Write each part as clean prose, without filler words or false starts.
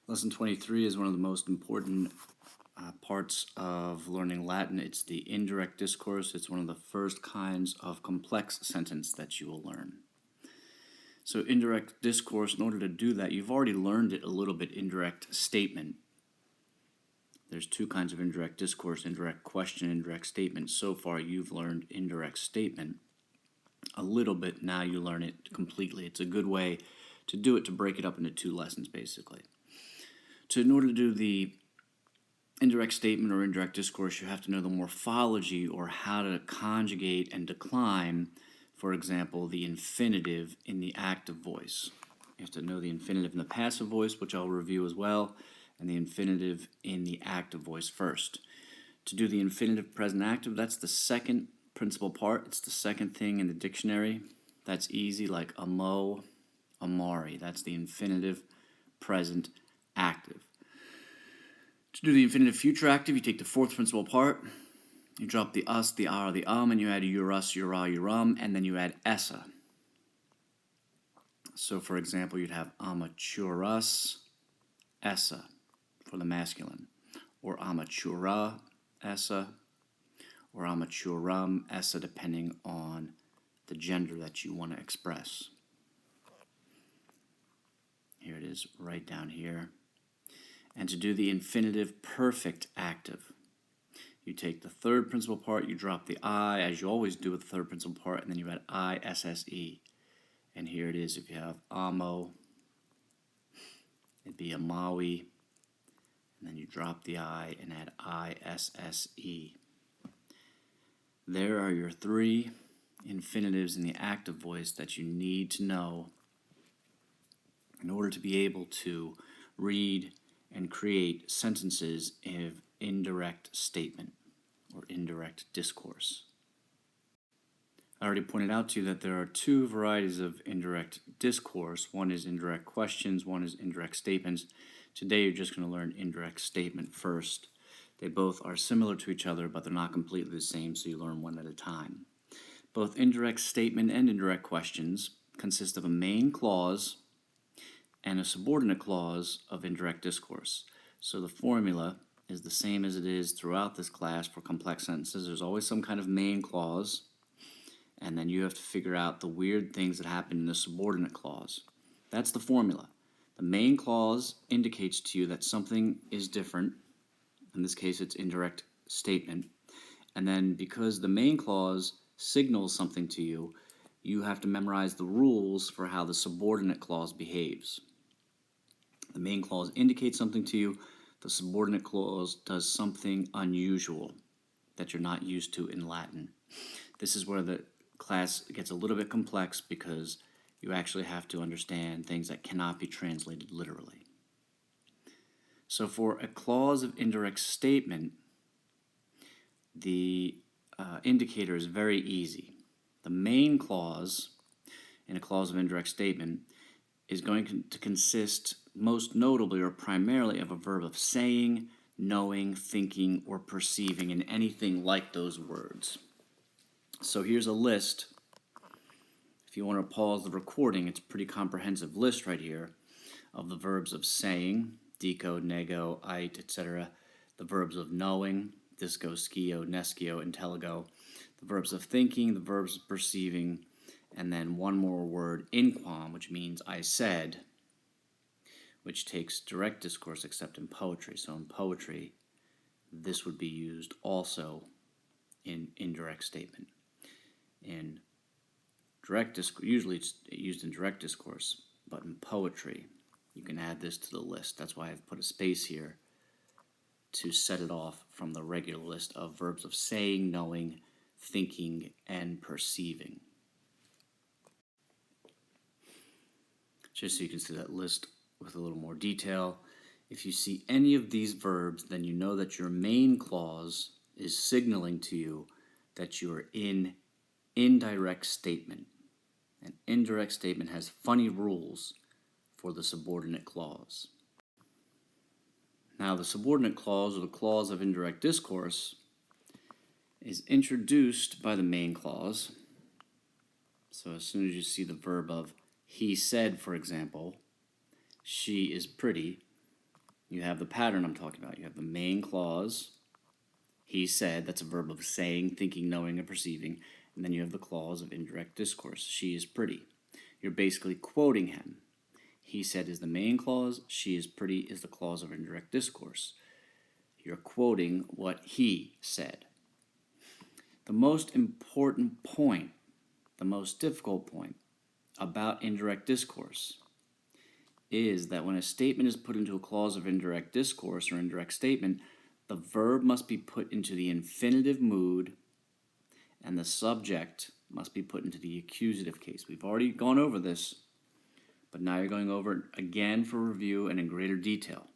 Lesson 23 is one of the most important parts of learning Latin. It's the indirect discourse. It's one of the first kinds of complex sentence that you will learn. So indirect discourse, in order to do that, you've already learned it a little bit, indirect statement. There's two kinds of indirect discourse, indirect question, indirect statement. So far you've learned indirect statement a little bit. Now you learn it completely. It's a good way to do it, to break it up into two lessons basically. So in order to do the indirect statement or indirect discourse, you have to know the morphology, or how to conjugate and decline, for example, the infinitive in the active voice. You have to know the infinitive in the passive voice, which I'll review as well, and the infinitive in the active voice first. To do the infinitive present active, that's the second principal part. It's the second thing in the dictionary. That's easy, like amo, amari. That's the infinitive present active. To do the infinitive future active, you take the fourth principal part, you drop the us, the ar, the and you add urus, ura, urum, and then you add essa. So for example, you'd have amaturus essa for the masculine, or amatura essa, or amaturum essa, depending on the gender that you want to express. Here it is right down here. And to do the infinitive perfect active, you take the third principal part, you drop the I, as you always do with the third principal part, and then you add isse. And here it is. If you have amo, it'd be amawi, and then you drop the I and add isse. There are your three infinitives in the active voice that you need to know in order to be able to read and create sentences of indirect statement or indirect discourse. I already pointed out to you that there are two varieties of indirect discourse. One is indirect questions, one is indirect statements. Today you're just going to learn indirect statement first. They both are similar to each other, but they're not completely the same, so you learn one at a time. Both indirect statement and indirect questions consist of a main clause and a subordinate clause of indirect discourse. So the formula is the same as it is throughout this class for complex sentences. There's always some kind of main clause, and then you have to figure out the weird things that happen in the subordinate clause. That's the formula. The main clause indicates to you that something is different. In this case, it's indirect statement. And then because the main clause signals something to you, you have to memorize the rules for how the subordinate clause behaves. The main clause indicates something to you. The subordinate clause does something unusual that you're not used to in Latin. This is where the class gets a little bit complex, because you actually have to understand things that cannot be translated literally. So for a clause of indirect statement, the indicator is very easy. The main clause in a clause of indirect statement is going to consist most notably or primarily of a verb of saying, knowing, thinking, or perceiving, and anything like those words. So here's a list. If you want to pause the recording, it's a pretty comprehensive list right here of the verbs of saying, dico, nego, ait, etc. The verbs of knowing, disco, skio, nescio, intelligo. The verbs of thinking, the verbs of perceiving, and then one more word, inquam, which means I said, which takes direct discourse except in poetry. So in poetry, this would be used also in indirect statement. In direct discourse, usually it's used in direct discourse, but in poetry, you can add this to the list. That's why I've put a space here to set it off from the regular list of verbs of saying, knowing, thinking, and perceiving. Just so you can see that list with a little more detail. If you see any of these verbs, then you know that your main clause is signaling to you that you are in indirect statement. An indirect statement has funny rules for the subordinate clause. Now, the subordinate clause, or the clause of indirect discourse, is introduced by the main clause. So as soon as you see the verb of he said, for example, she is pretty, You have the pattern I'm talking about. You have the main clause, he said, that's a verb of saying, thinking, knowing, and perceiving. And then you have the clause of indirect discourse, she is pretty. You're basically quoting him. He said is the main clause, she is pretty is the clause of indirect discourse. You're quoting what he said. The most important point, the most difficult point about indirect discourse is that when a statement is put into a clause of indirect discourse or indirect statement, the verb must be put into the infinitive mood and the subject must be put into the accusative case. We've already gone over this, but now you're going over it again for review and in greater detail.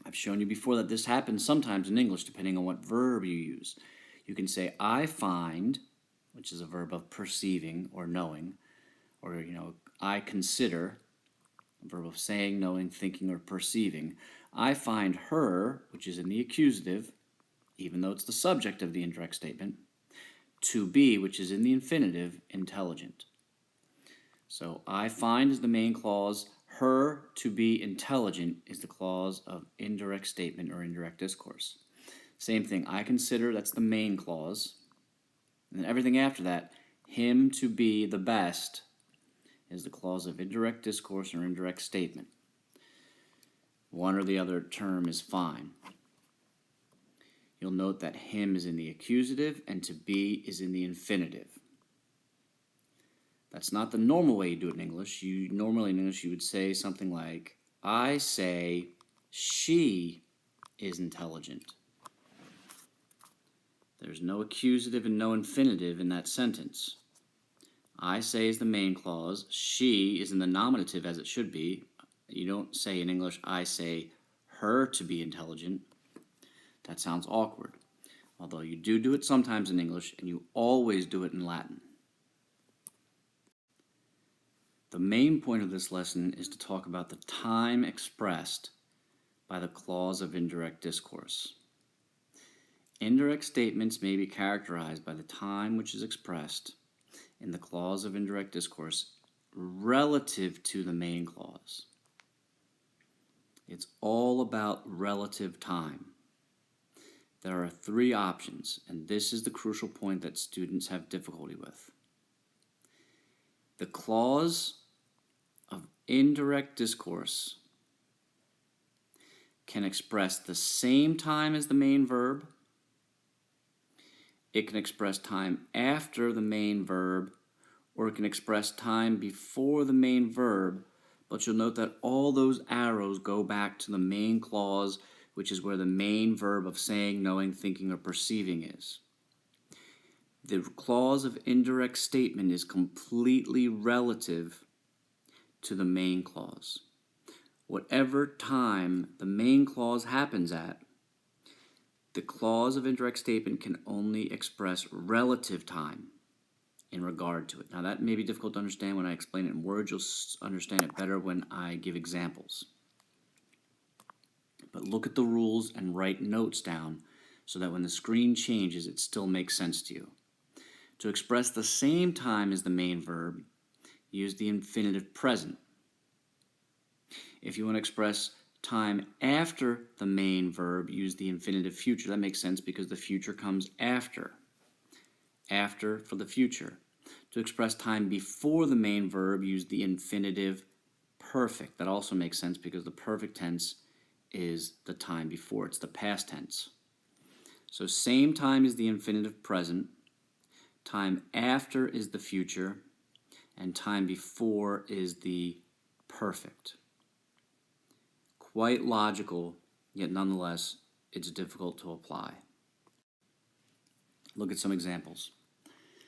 I've shown you before that this happens sometimes in English depending on what verb you use. You can say, I find, which is a verb of perceiving or knowing, or, I consider, a verb of saying, knowing, thinking, or perceiving. I find her, which is in the accusative, even though it's the subject of the indirect statement, to be, which is in the infinitive, intelligent. So I find is the main clause, her to be intelligent is the clause of indirect statement or indirect discourse. Same thing, I consider, that's the main clause. And then everything after that, him to be the best is the clause of indirect discourse or indirect statement. One or the other term is fine. You'll note that him is in the accusative and to be is in the infinitive. That's not the normal way you do it in English. Normally in English you would say something like, I say she is intelligent. There's no accusative and no infinitive in that sentence. I say is the main clause. She is in the nominative as it should be. You don't say in English, I say her to be intelligent. That sounds awkward. Although you do it sometimes in English, and you always do it in Latin. The main point of this lesson is to talk about the time expressed by the clause of indirect discourse. Indirect statements may be characterized by the time which is expressed in the clause of indirect discourse relative to the main clause. It's all about relative time. There are three options, and this is the crucial point that students have difficulty with. The clause of indirect discourse can express the same time as the main verb. It can express time after the main verb, or it can express time before the main verb, but you'll note that all those arrows go back to the main clause, which is where the main verb of saying, knowing, thinking, or perceiving is. The clause of indirect statement is completely relative to the main clause. Whatever time the main clause happens at, the clause of indirect statement can only express relative time in regard to it. Now that may be difficult to understand when I explain it in words. You'll understand it better when I give examples. But look at the rules and write notes down so that when the screen changes, it still makes sense to you. To express the same time as the main verb, use the infinitive present. If you want to express time after the main verb, use the infinitive future. That makes sense because the future comes after. After for the future. To express time before the main verb, use the infinitive perfect. That also makes sense because the perfect tense is the time before. It's the past tense. So same time is the infinitive present, time after is the future, and time before is the perfect. Quite logical, yet nonetheless, it's difficult to apply. Look at some examples.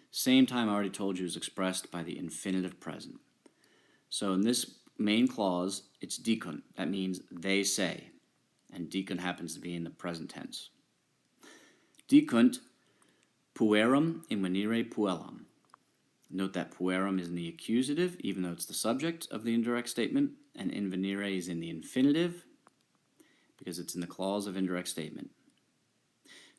Same time I already told you is expressed by the infinitive present. So in this main clause, it's dikunt. That means they say. And dikunt happens to be in the present tense. Dikunt puerum invenire puellam. Note that puerum is in the accusative, even though it's the subject of the indirect statement, and invenire is in the infinitive, because it's in the clause of indirect statement.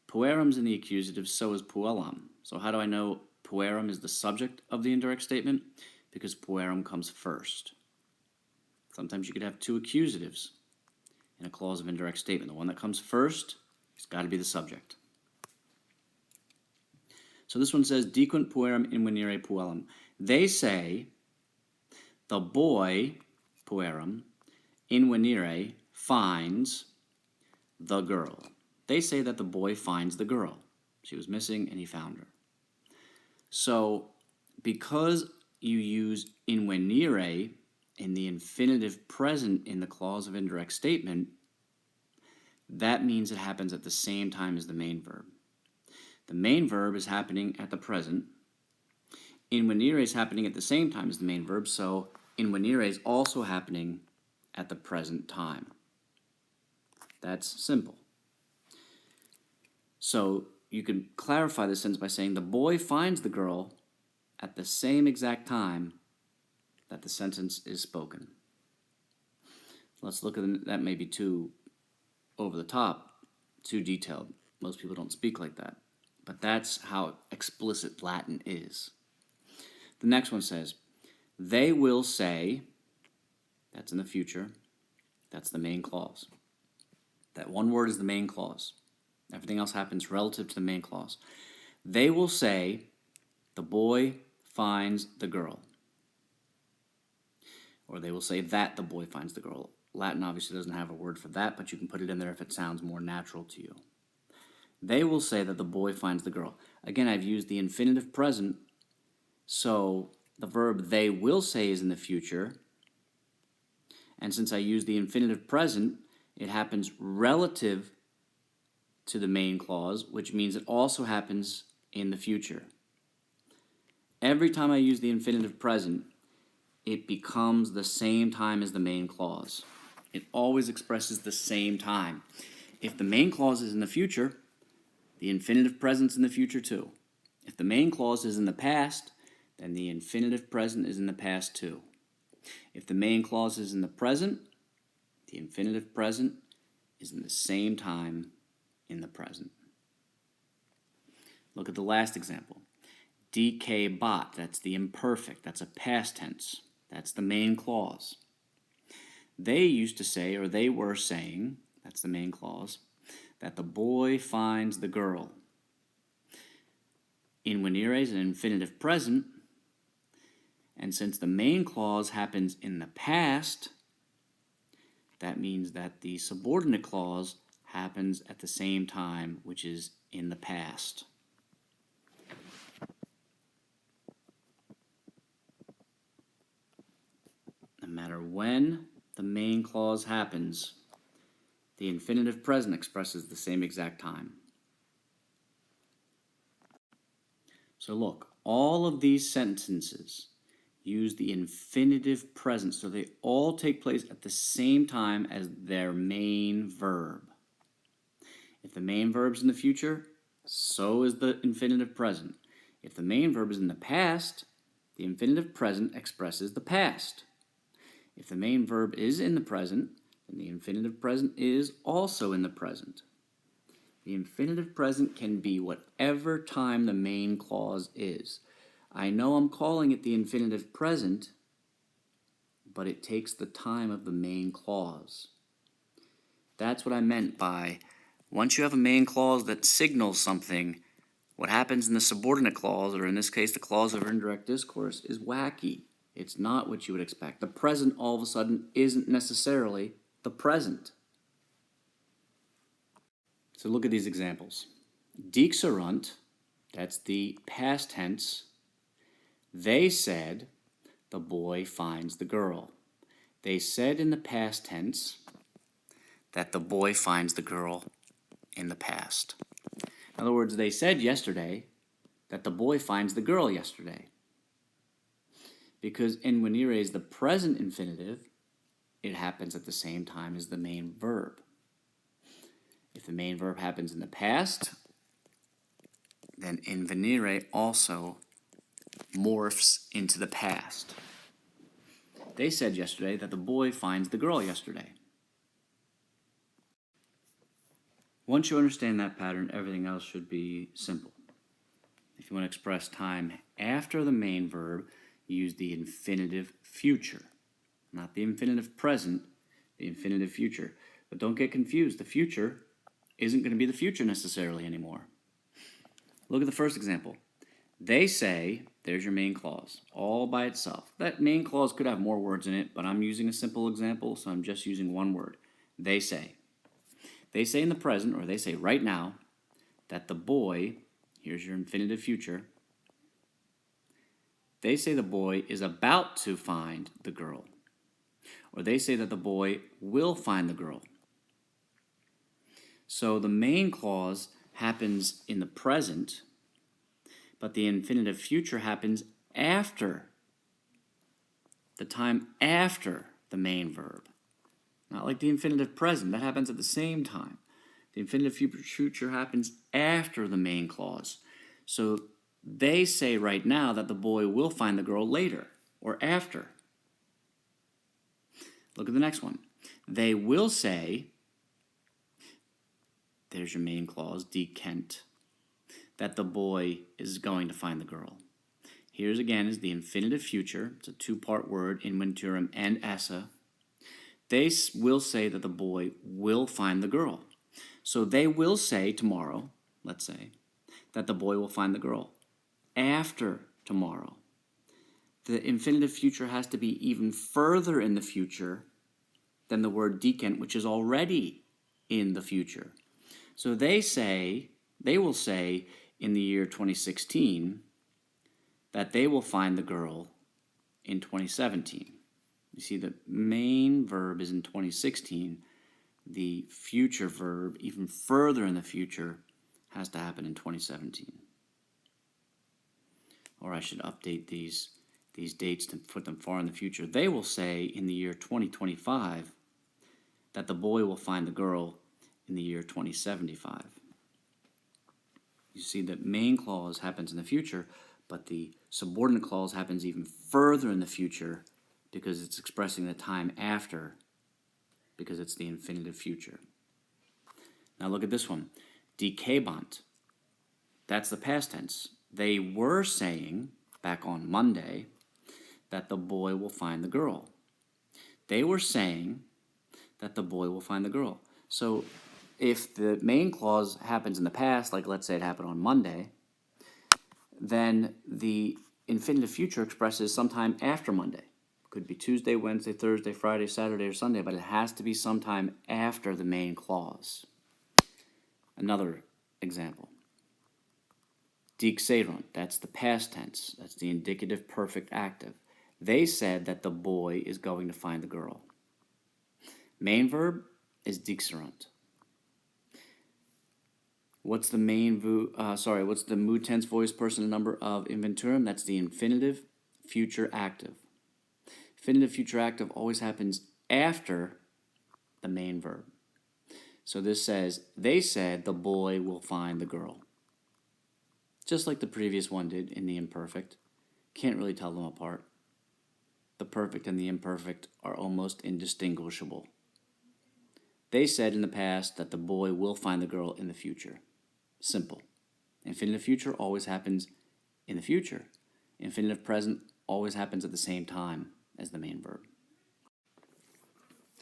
Puerum's in the accusative, so is puellam. So how do I know puerum is the subject of the indirect statement? Because puerum comes first. Sometimes you could have two accusatives. in a clause of indirect statement. The one that comes first has got to be the subject. So this one says, Dicunt puerum invenire puellum. They say, the boy, puerum, invenire, finds the girl. They say that the boy finds the girl. She was missing and he found her. So because you use invenire in the infinitive present in the clause of indirect statement, that means it happens at the same time as the main verb. The main verb is happening at the present. Invenire is happening at the same time as the main verb, so invenire is also happening at the present time. That's simple. So you can clarify this sentence by saying the boy finds the girl at the same exact time that the sentence is spoken. Let's look at that maybe too over the top, too detailed. Most people don't speak like that. But that's how explicit Latin is. The next one says, they will say, that's in the future, that's the main clause. That one word is the main clause. Everything else happens relative to the main clause. They will say, the boy finds the girl. Or they will say that the boy finds the girl. Latin obviously doesn't have a word for that, but you can put it in there if it sounds more natural to you. They will say that the boy finds the girl. Again, I've used the infinitive present, so the verb they will say is in the future. And since I use the infinitive present, it happens relative to the main clause, which means it also happens in the future. Every time I use the infinitive present, it becomes the same time as the main clause. It always expresses the same time. If the main clause is in the future, the infinitive present's in the future too. If the main clause is in the past, then the infinitive present is in the past too. If the main clause is in the present, the infinitive present is in the same time in the present. Look at the last example. Decebat, that's the imperfect, that's a past tense. That's the main clause. They used to say, or they were saying, that's the main clause, that the boy finds the girl. Invenire is an infinitive present, and since the main clause happens in the past, that means that the subordinate clause happens at the same time, which is in the past. No matter when the main clause happens, the infinitive present expresses the same exact time. So look, all of these sentences use the infinitive present, so they all take place at the same time as their main verb. If the main verb's in the future, so is the infinitive present. If the main verb is in the past, the infinitive present expresses the past. If the main verb is in the present, then the infinitive present is also in the present. The infinitive present can be whatever time the main clause is. I know I'm calling it the infinitive present, but it takes the time of the main clause. That's what I meant by, once you have a main clause that signals something, what happens in the subordinate clause, or in this case the clause of indirect discourse, is wacky. It's not what you would expect. The present all of a sudden isn't necessarily the present. So look at these examples. Dixerunt, that's the past tense. They said, the boy finds the girl. They said in the past tense that the boy finds the girl in the past. In other words, they said yesterday that the boy finds the girl yesterday. Because invenire is the present infinitive, it happens at the same time as the main verb. If the main verb happens in the past, then invenire also morphs into the past. They said yesterday that the boy finds the girl yesterday. Once you understand that pattern, everything else should be simple. If you want to express time after the main verb, use the infinitive future. Not the infinitive present, the infinitive future. But don't get confused. The future isn't going to be the future necessarily anymore. Look at the first example. They say, there's your main clause, all by itself. That main clause could have more words in it, but I'm using a simple example, so I'm just using one word. They say. They say in the present, or they say right now, that the boy, here's your infinitive future, they say the boy is about to find the girl. Or they say that the boy will find the girl. So the main clause happens in the present, but the infinitive future happens after, the time after the main verb. Not like the infinitive present, that happens at the same time. The infinitive future happens after the main clause. So they say right now that the boy will find the girl later or after. Look at the next one. They will say, there's your main clause, decant, that the boy is going to find the girl. Here's again is the infinitive future. It's a two-part word, in venturum and esse. They will say that the boy will find the girl. So they will say tomorrow, let's say, that the boy will find the girl. After tomorrow. The infinitive future has to be even further in the future than the word decant, which is already in the future. So they will say in the year 2016 that they will find the girl in 2017. You see, the main verb is in 2016. The future verb, even further in the future, has to happen in 2017. Or I should update these dates to put them far in the future. They will say in the year 2025 that the boy will find the girl in the year 2075. You see, the main clause happens in the future, but the subordinate clause happens even further in the future because it's expressing the time after, because it's the infinitive future. Now look at this one. Decabant. That's the past tense. They were saying, back on Monday, that the boy will find the girl. They were saying that the boy will find the girl. So if the main clause happens in the past, like let's say it happened on Monday, then the infinitive future expresses sometime after Monday. Could be Tuesday, Wednesday, Thursday, Friday, Saturday, or Sunday, but it has to be sometime after the main clause. Another example. XXIII, that's the past tense. That's the indicative perfect active. They said that the boy is going to find the girl. Main verb is dixerant. What's the what's the mood tense voice person number of inventurum? That's the infinitive future active. Infinitive future active always happens after the main verb. So this says, they said the boy will find the girl. Just like the previous one did in the imperfect. Can't really tell them apart. The perfect and the imperfect are almost indistinguishable. They said in the past that the boy will find the girl in the future. Simple. Infinitive future always happens in the future. Infinitive present always happens at the same time as the main verb.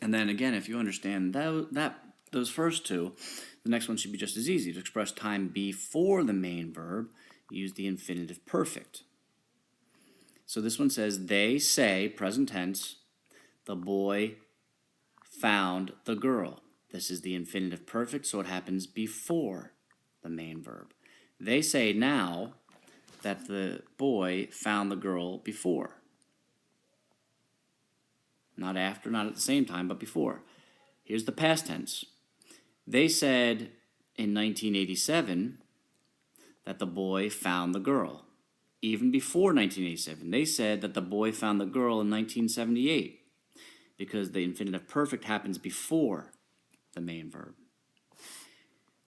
And then again, if you understand those first two, the next one should be just as easy. To express time before the main verb, use the infinitive perfect. So this one says, they say, present tense, the boy found the girl. This is the infinitive perfect, so it happens before the main verb. They say now that the boy found the girl before. Not after, not at the same time, but before. Here's the past tense. They said in 1987 that the boy found the girl. Even before 1987, they said that the boy found the girl in 1978 because the infinitive perfect happens before the main verb.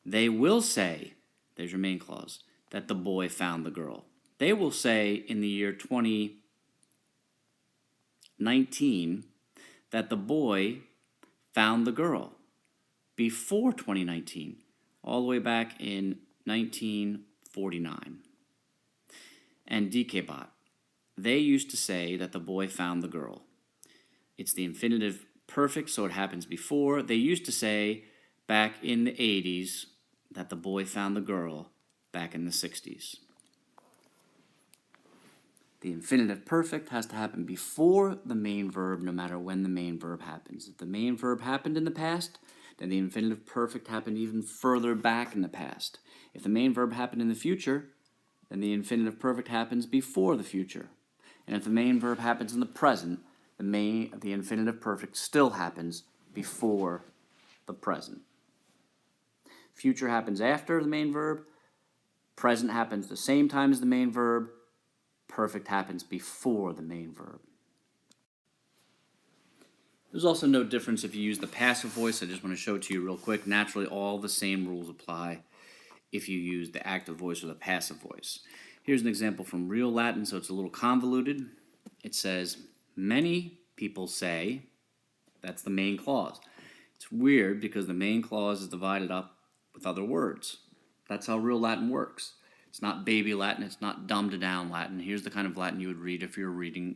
They will say, there's your main clause, that the boy found the girl. They will say in the year 2019 that the boy found the girl before 2019, all the way back in 1949. And decabat, they used to say that the boy found the girl. It's the infinitive perfect, so it happens before. They used to say back in the 80s that the boy found the girl back in the 60s. The infinitive perfect has to happen before the main verb, no matter when the main verb happens. If the main verb happened in the past, then the infinitive perfect happened even further back in the past. If the main verb happened in the future, then the infinitive perfect happens before the future. And if the main verb happens in the present, the infinitive perfect still happens before the present. Future happens after the main verb. Present happens the same time as the main verb. Perfect happens before the main verb. There's also no difference if you use the passive voice. I just want to show it to you real quick. Naturally, all the same rules apply if you use the active voice or the passive voice. Here's an example from real Latin, so it's a little convoluted. It says, many people say, that's the main clause. It's weird because the main clause is divided up with other words. That's how real Latin works. It's not baby Latin, it's not dumbed down Latin. Here's the kind of Latin you would read if you're reading,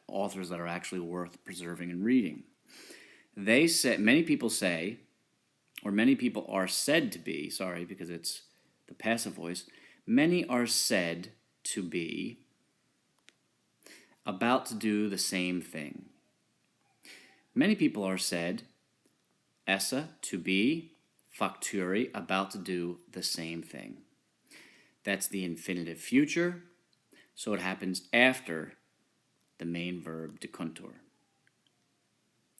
authors that are actually worth preserving and reading. They say, many people say, or many people are said to be, because it's the passive voice, many are said to be about to do the same thing. Many people are said, esse, to be, facturi, about to do the same thing. That's the infinitive future, so it happens after the main verb decuntur.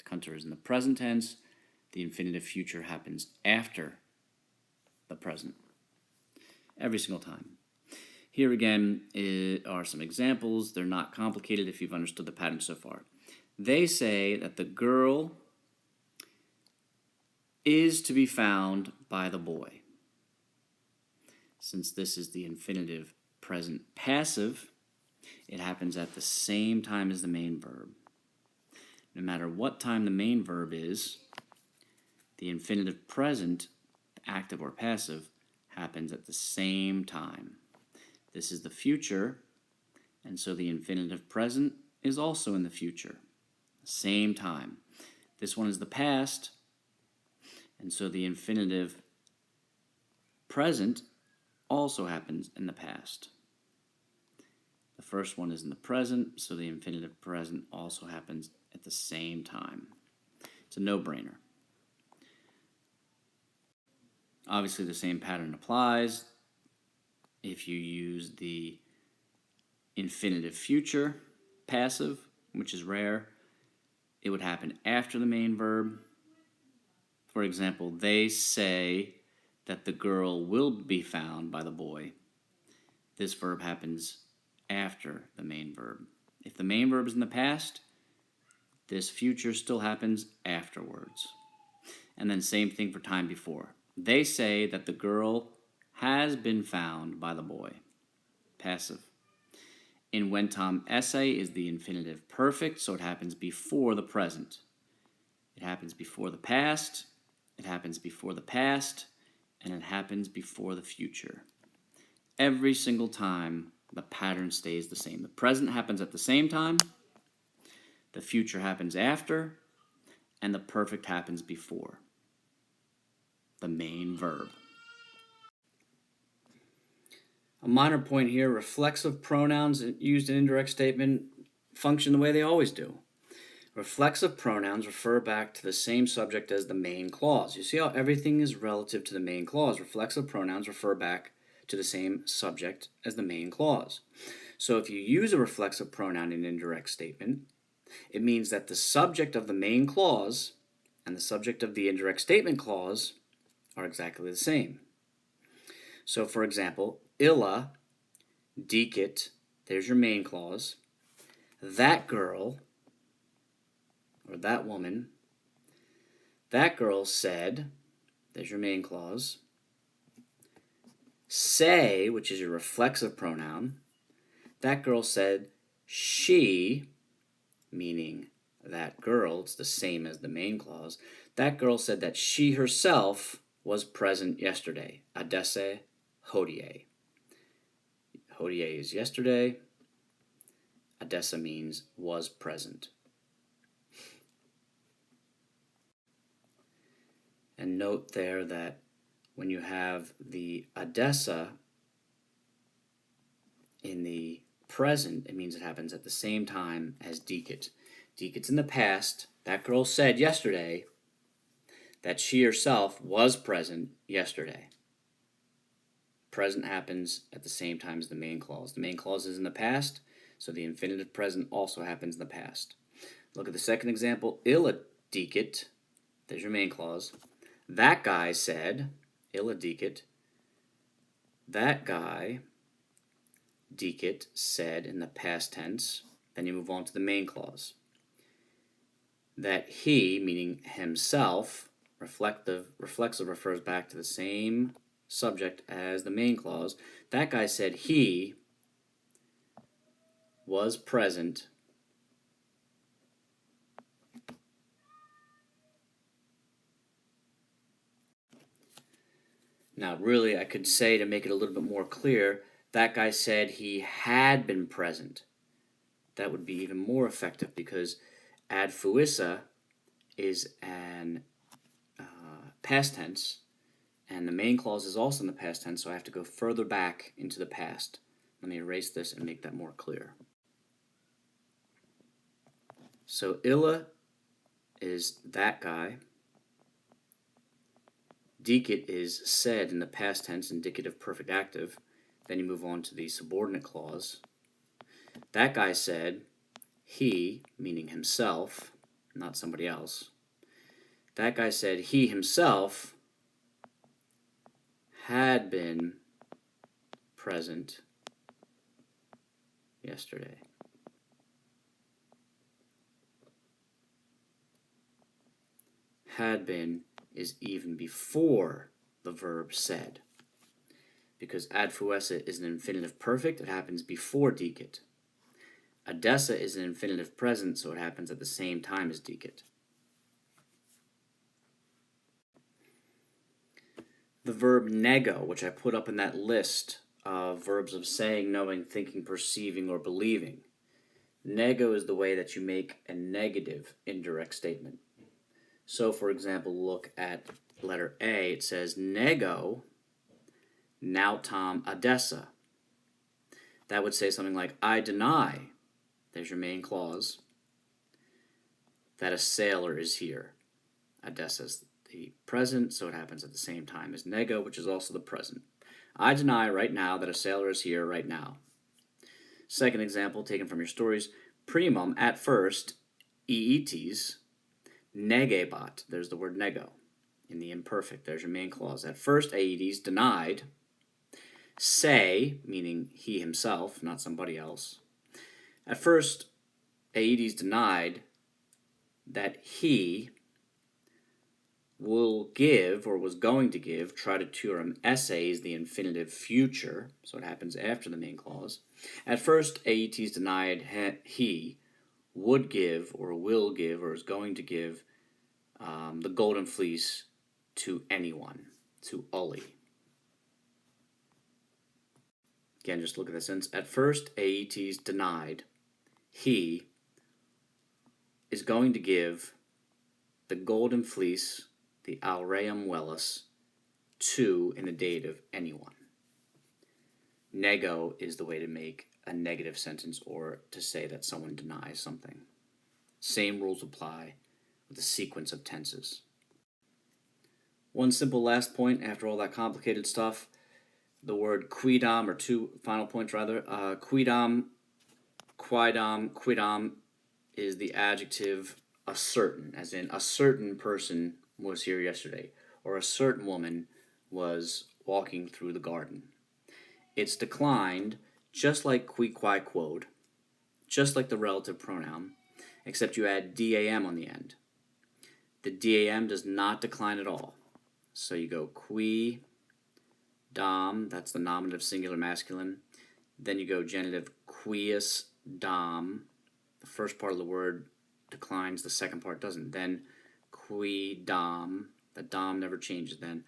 Decuntur is in the present tense. The infinitive future happens after the present. Every single time. Here again are some examples. They're not complicated if you've understood the pattern so far. They say that the girl is to be found by the boy. Since this is the infinitive present passive, it happens at the same time as the main verb. No matter what time the main verb is, the infinitive present, active or passive, happens at the same time. This is the future, and so the infinitive present is also in the future. Same time. This one is the past, and so the infinitive present also happens in the past. The first one is in the present, so the infinitive present also happens at the same time. It's a no-brainer. Obviously, the same pattern applies if you use the infinitive future passive, which is rare. It would happen after the main verb. For example, they say that the girl will be found by the boy. This verb happens after the main verb. If the main verb is in the past, this future still happens afterwards. And then same thing for time before. They say that the girl has been found by the boy. Passive. In ventam esse is the infinitive perfect, so it happens before the present. It happens before the past, it happens before the past, and it happens before the future. Every single time, the pattern stays the same. The present happens at the same time, the future happens after, and the perfect happens before the main verb. A minor point here, reflexive pronouns used in indirect statement function the way they always do. Reflexive pronouns refer back to the same subject as the main clause. You see how everything is relative to the main clause. Reflexive pronouns refer back to the same subject as the main clause. So if you use a reflexive pronoun in indirect statement, it means that the subject of the main clause and the subject of the indirect statement clause are exactly the same. So for example, illa dicit, there's your main clause, that girl, or that woman, that girl said, there's your main clause, say, which is your reflexive pronoun, that girl said she, meaning that girl, it's the same as the main clause, that girl said that she herself was present yesterday, adesse hodie. Hodie is yesterday, adesse means was present. And note there that when you have the Odessa in the present, it means it happens at the same time as Dikit. Dikit's in the past. That girl said yesterday that she herself was present yesterday. Present happens at the same time as the main clause. The main clause is in the past, so the infinitive present also happens in the past. Look at the second example. Illa dikit, there's your main clause. That guy said, illa dikit, that guy, dikit, said in the past tense. Then you move on to the main clause. That he, meaning himself, reflexive refers back to the same subject as the main clause. That guy said he was present Now, really, I could say to make it a little bit more clear, that guy said he had been present. That would be even more effective because ad fuissa is an past tense, and the main clause is also in the past tense, so I have to go further back into the past. Let me erase this and make that more clear. So illa is that guy. Dikit is said in the past tense, indicative perfect active. Then you move on to the subordinate clause. That guy said, he, meaning himself, not somebody else. That guy said he himself had been present yesterday. Had been is even before the verb said, because ad fuessa is an infinitive perfect, it happens before dikit. Odessa is an infinitive present, so it happens at the same time as dikit. The verb nego, which I put up in that list of verbs of saying, knowing, thinking, perceiving, or believing. Nego is the way that you make a negative indirect statement. So, for example, look at letter A. It says, nego nautam Odessa. That would say something like, I deny, there's your main clause, that a sailor is here. Odessa is the present, so it happens at the same time as nego, which is also the present. I deny right now that a sailor is here right now. Second example, taken from your stories, primum, at first, iitis, negebat, there's the word nego in the imperfect, there's your main clause. At first, aedes, denied, say, meaning he himself, not somebody else. At first, aedes denied that he will give, or was going to give, traditurum esse is the infinitive future, so it happens after the main clause. At first, aetes denied he would give, or will give, or is going to give the golden fleece to anyone, to Uli. Again, just look at the sentence. At first, aetes denied he is going to give the golden fleece, the aureum velis, to, in the dative, anyone. Nego is the way to make a negative sentence or to say that someone denies something. Same rules apply with the sequence of tenses. One simple last point after all that complicated stuff, the word quidam, or two final points rather, quidam is the adjective a certain, as in a certain person was here yesterday, or a certain woman was walking through the garden. It's declined just like qui, quae, quod, just like the relative pronoun, except you add dam on the end. The dam does not decline at all. So you go qui dam, that's the nominative singular masculine. Then you go genitive quius dam. The first part of the word declines, the second part doesn't. Then qui dam, the dam never changes then.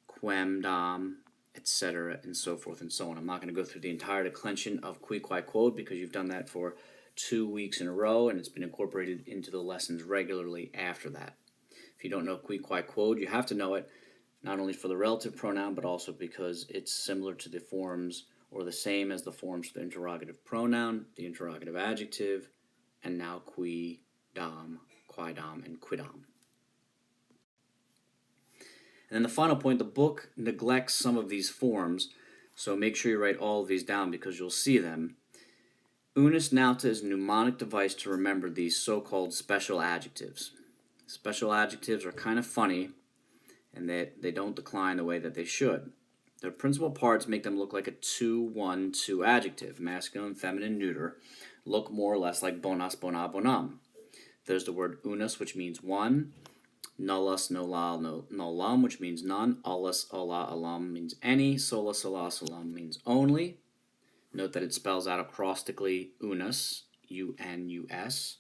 Quem dam, etc., and so forth and so on. I'm not going to go through the entire declension of qui, quae, quod because you've done that for 2 weeks in a row and it's been incorporated into the lessons regularly after that. If you don't know qui, quo, quod, you have to know it, not only for the relative pronoun, but also because it's similar to the forms or the same as the forms for the interrogative pronoun, the interrogative adjective, and now qui, dom, quaidam, and quidam. And then the final point, the book neglects some of these forms, so make sure you write all of these down because you'll see them. Unus nauta is a mnemonic device to remember these so-called special adjectives. Special adjectives are kind of funny, and they don't decline the way that they should. Their principal parts make them look like a 2-1-2 adjective, masculine, feminine, neuter, look more or less like bonas, bona, bonam. There's the word unus, which means one, nullus, nolla, nollam, which means none, allus, alla, allam means any, sola, sola, solam means only. Note that it spells out acrostically unus, U-N-U-S,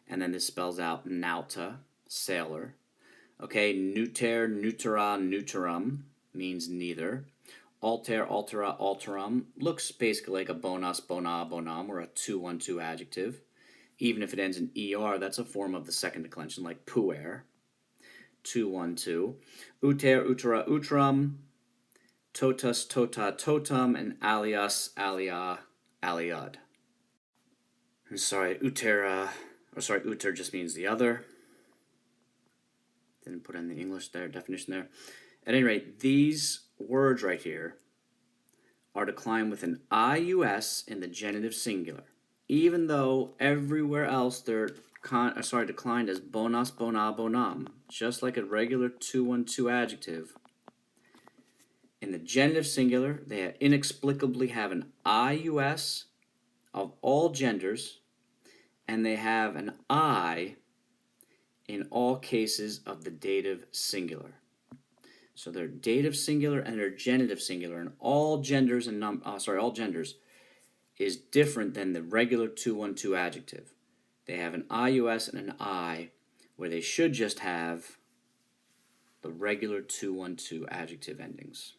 and then this spells out nauta, sailor. Okay, neuter, neutera, neuterum means neither. Alter, altera, alterum looks basically like a bonas, bona, bonam, or a 2-1-2 adjective. Even if it ends in er, that's a form of the second declension, like puer, 2-1-2. Uter, utera, utrum, totus, tota, totum, and alias, alia, aliud. I'm sorry, uter just means the other. Didn't put in the English there, definition there. At any rate, these words right here are declined with an ius in the genitive singular, even though everywhere else they're declined as bonas, bona, bonam, just like a regular 2-1-2 adjective. In the genitive singular, they inexplicably have an ius of all genders, and they have an I in all cases of the dative singular. So their dative singular and their genitive singular, and all genders all genders is different than the regular 2-1-2 adjective. They have an ius and an I, where they should just have the regular 2-1-2 adjective endings.